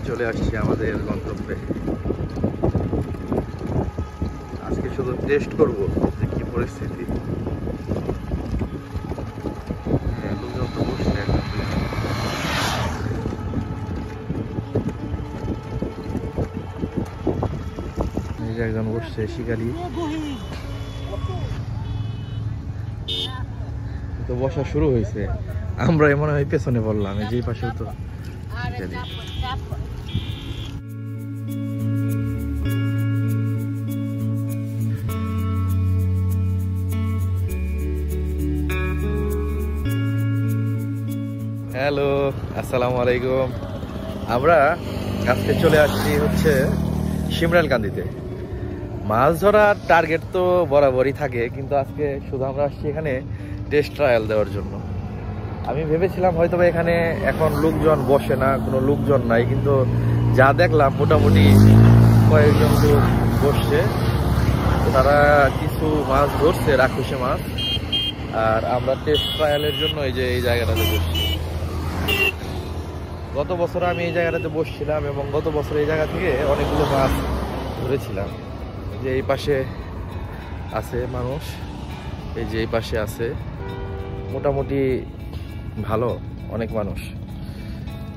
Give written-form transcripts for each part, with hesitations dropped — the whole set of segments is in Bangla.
চলে আসছি আমাদের গন্তব্যে। আজকে শুধু টেস্ট করব যে কি পরিস্থিতি। লোকজন তো বসছে এখন। এই যে একজন বসছে শিকারি, তো বসা শুরু হয়েছে। আমরা মনে হয় পেছনে বললাম, এই যে পাশেও তো শিকারি। হ্যালো, আসসালামু আলাইকুম। আমরা আজকে চলে আসছি হচ্ছে শিমরাইলকান্দিতে। মাছ ধরার টার্গেট তো বরাবরই থাকে, কিন্তু আজকে শুধু আমরা আসছি এখানে টেস্ট ট্রায়াল দেওয়ার জন্য। আমি ভেবেছিলাম হয়তো এখানে এখন লোকজন বসে না, কোনো লোকজন নাই, কিন্তু যা দেখলাম মোটামুটি কয়েকজন লোক বসছে। তারা কিছু মাছ ধরছে, রাক্ষসী মাছ। আর আমরা টেস্ট ট্রায়ালের জন্য এই যে এই জায়গাটাতে বসছি। গত বছর আমি এই জায়গাটাতে বসছিলাম এবং গত বছর এই জায়গা থেকে অনেকগুলো মাছ ধরেছিলাম। যে এই পাশে আছে মানুষ, এই যে এই পাশে আছে, মোটামুটি ভালো অনেক মানুষ।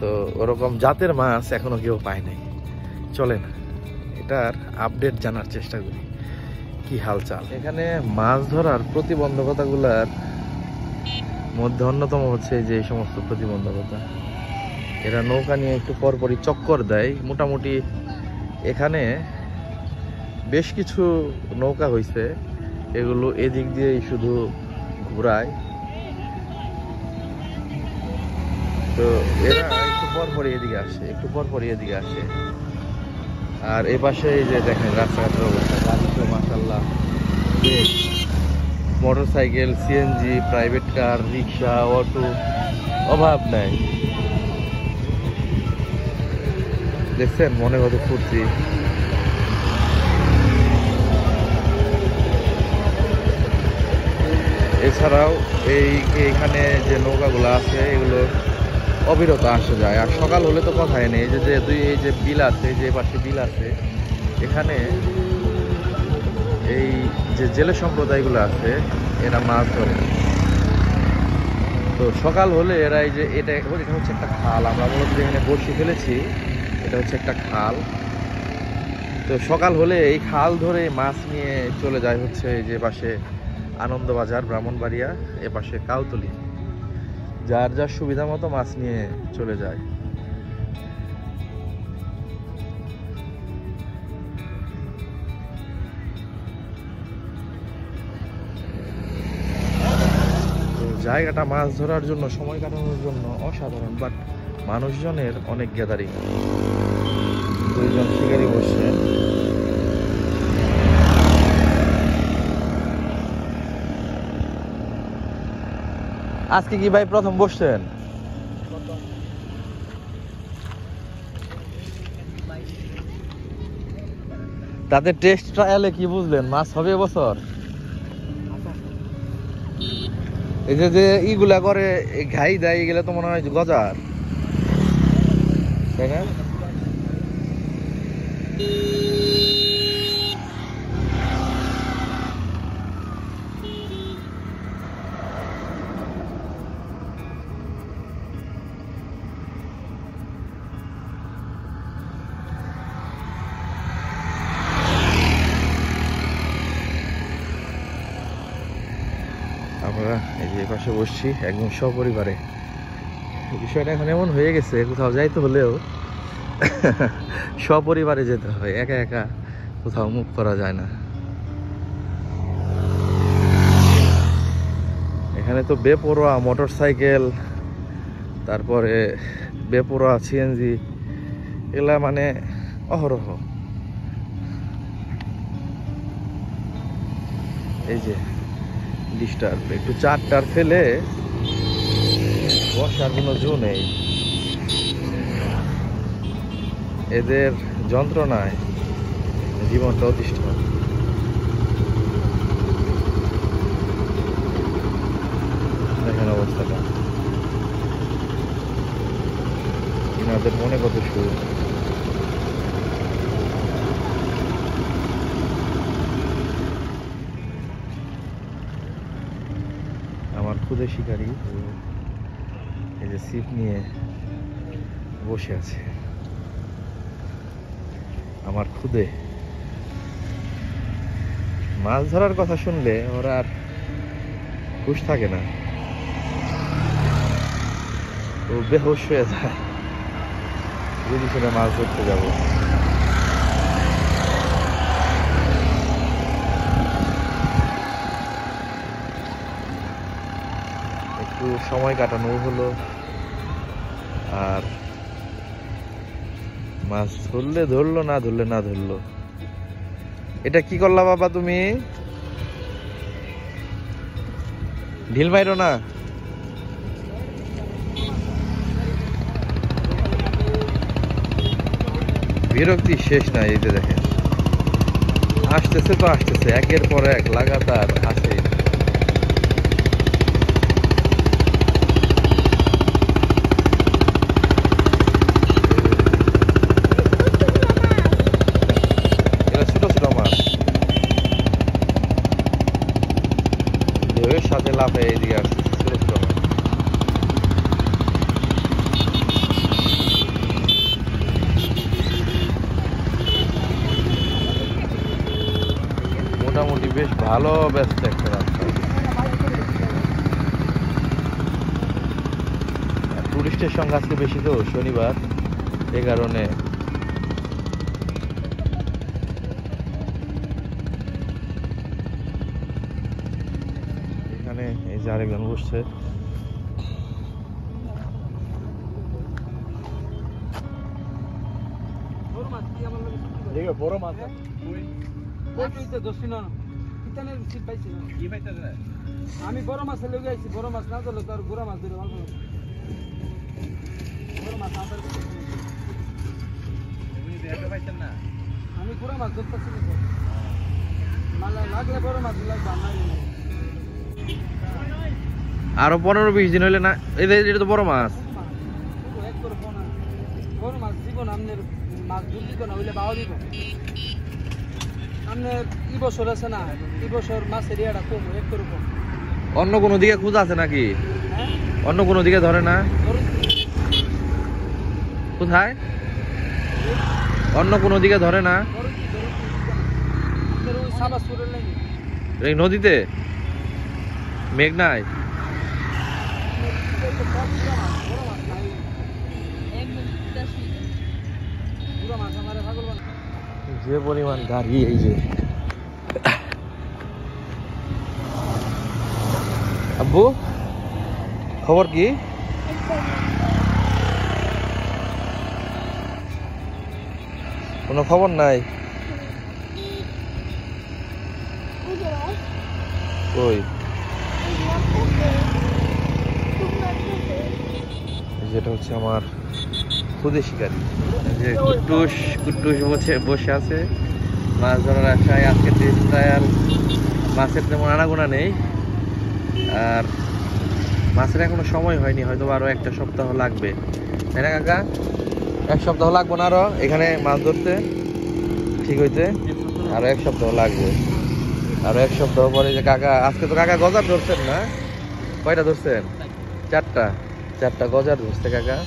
তো ওরকম জাতের মাছ এখনো কেউ পায় নাই। চলেন এটার আপডেট জানার চেষ্টা করি, কি হালচাল। এখানে মাছ ধরার প্রতিবন্ধকতাগুলার মধ্যে অন্যতম হচ্ছে যে এই সমস্ত প্রতিবন্ধকতা। এরা নৌকা নিয়ে একটু পরপরই চক্কর দেয়। মোটামুটি এখানে বেশ কিছু নৌকা হয়েছে, এগুলো এদিক দিয়েই শুধু ঘুরায়। তো এরা একটু পরপরই এদিকে আসে, একটু পরপরই এদিকে আসে। আর এ পাশে এই যে দেখেন রাস্তাঘাটের অবস্থা, গাড়ি তো মাশাআল্লাহ, motorcycle, CNG, private car, রিক্সা, অটো, অভাব নাই। দেখছেন মনে কত ফুর্তি। এছাড়াও এইখানে যে নৌকাগুলো আছে এগুলো অবিরত আসা যায়। আর সকাল হলে তো কথাই নেই। এই যে বিল আছে, যে পাশে বিল আছে, এখানে এই যে জেলে সম্প্রদায়গুলো আছে এরা মাছ ধরে। তো সকাল হলে এরা এই যে এটা হচ্ছে একটা খাল, আমরা মূলত যেখানে বসে ফেলেছি এটা হচ্ছে একটা খাল। তো সকাল হলে এই খাল ধরে মাছ নিয়ে চলে যায় হচ্ছে এই যে পাশে আনন্দবাজার, ব্রাহ্মণবাড়িয়া, এ পাশে কাউতলি, যার যার সুবিধা মতো মাছ নিয়ে চলে যায়। তো জায়গাটা মাছ ধরার জন্য, সময় কাটানোর জন্য অসাধারণ, বাট মানুষজনের অনেক গ্যাদারিং। দুইজন শিকারি বসছে। আজকে কি ভাই প্রথম বসছেন? তাতে টেস্ট ট্রায়ালে কি বুঝলেন, মাছ হবে এবছর? এই যে ইগুলা করে ঘাই দেয়, এগুলা তো মনে হয় গজার, তাই না? আমরা এই যে পাশে বসছি একদম সপরিবারে। বিষয়টা এখন এমন হয়ে গেছে, কোথাও যাইতে হলেও সপরিবারে যেতে হয়, একা একা কোথাও মুখ করা যায় না। এখানে তো বেপরোয়া মোটর সাইকেল, তারপরে বেপরোয়া সিএনজি, এগুলা মানে অহরহ। এই যে ডিস্টার্ব, একটু চারটার ফেলে বসার কোনো জো নেই। এদের যন্ত্রণায় জীবনটা অতিষ্ঠ। দেখেন অবস্থাটা, ইনাদের মনে কত সুর। শিকারী এই যে ছিপ নিয়ে বসে আছে। আমার খুদে মাছ ধরার কথা শুনলে ওরা আর হুঁশ থাকে না, ও বেহুশ হয়ে যায় যদি শুনে মাছ ধরতে যাব। একটু সময় কাটানো হলো, আর মাছ ধরলে ধরলো, না ধরলে না ধরলো। এটা কি করলা বাবা তুমি? ঢিল মাইরো না। বিরক্তি শেষ নাই। এই যে দেখেন আসতেছে তো আসতেছে, একের পর এক লাগাতার আসে। সাথে লাফে এদিকে আসছে ছোট ছোট মাছ। মোটামুটি বেশ ভালো ব্যস্ত একটা রাস্তা। টুরিস্টের সংখ্যা আজকে বেশি তো, শনিবার, এই কারণে এই যে আরেকজন বসছে। আমি বড় মাছ লেগে আইছি, বড় মাছ না ধরলে তো আর গুড়া মাছ ধরে ভালো। আমি গুড়া মাছ ধরতেছি লাগলে বড় মাছ লাগবে। আরো 15-20 দিন হইলে না, এটা তো বড় মাছ। বড় মাছ দিব না, আপনার মাছ দুধ দিব না, হইলে বাও দিব। আপনার এই বছর আছে না, এই বছর মাছের ইয়েটা কম, একটু কম। অন্য কোনো দিকে খোঁজ আছে নাকি? অন্য কোনো দিকে ধরে না? কোথায়? অন্য কোনো দিকে ধরে না? এই নদীতে মেঘ নাই? যে পরিমাণ গাড়ি, এই যে আব্বু খবর কি? কোনো খবর নাই? কই? যেটা হচ্ছে আমার খুদে শিকারি, যে কুট্টুস বসে আছে মাছ ধরার আশায়। আজকে দেশটায় আর মাছের তেমন আনাগোনা নেই, আর মাছের এখনো সময় হয়নি, হয়তো আরো একটা সপ্তাহ লাগবে, তাই না কাকা? এক সপ্তাহ লাগবে না আরো এখানে মাছ ধরতে ঠিক হইতে? আরো এক সপ্তাহ লাগবে। আরো এক সপ্তাহ পরে যে কাকা, আজকে তো কাকা গজার ধরছেন না? কয়টা ধরছেন? 4টা গজার ধরছে কাকা।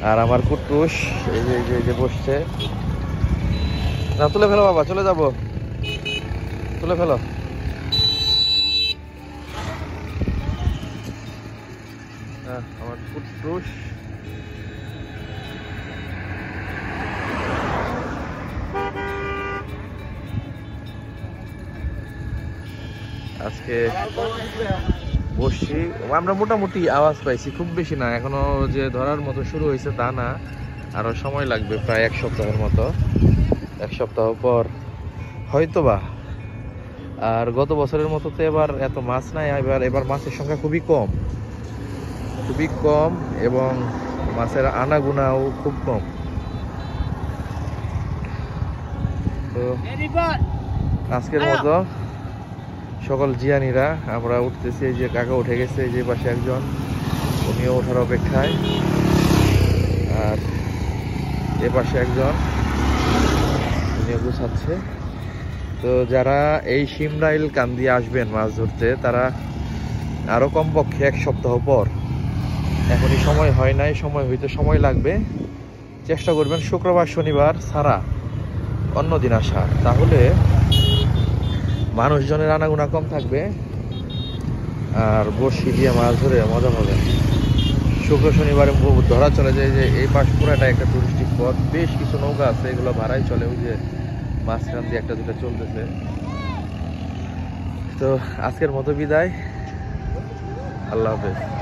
আর আমার কুট্টুস এই যে বসছে। না তুলে ফেলো বাবা, চলে যাবো, তুলে ফেলো। আমার কুট্টুস আজকে বসছি। আমরা মোটামুটি আওয়াজ পাইছি, খুব বেশি না এখনো, যে ধরার মতো শুরু হয়েছে তা না, আরো সময় লাগবে প্রায় 1 সপ্তাহের মতো। 1 সপ্তাহ পর হয়তোবা। আর গত বছরের মতো তো এবার এত মাছ নাই, এবার মাছের সংখ্যা খুবই কম, এবং মাছের আনাগোনাও খুব কম। তো আজকের মতো সকল জিয়ানিরা আমরা উঠতেছি। এই যে কাকা উঠে গেছে, এই যে পাশে একজন, উনিও ওঠার অপেক্ষায়, আর এ পাশে একজন, উনিও গুছাচ্ছে। তো যারা এই শিমরাইল কান্দি আসবেন মাছ ধরতে, তারা আরও কমপক্ষে 1 সপ্তাহ পর। এখনই সময় হয় নাই, সময় হইতে সময় লাগবে। চেষ্টা করবেন শুক্রবার শনিবার ছাড়া অন্য দিন আসা, তাহলে মানুষজনের আনাগোনা কম থাকবে আর বড়শি দিয়ে মাছ ধরে মজা পাবেন। শুক্র শনিবারে ধরা চলে যায় যে এই পাশ পুরাটা একটা টুরিস্টিক পথ, বেশ কিছু নৌকা আছে, এগুলো ভাড়াই চলে। ওই যে মাঝখান দিয়ে একটা দুটো চলতেছে। তো আজকের মতো বিদায়, আল্লাহ হাফেজ।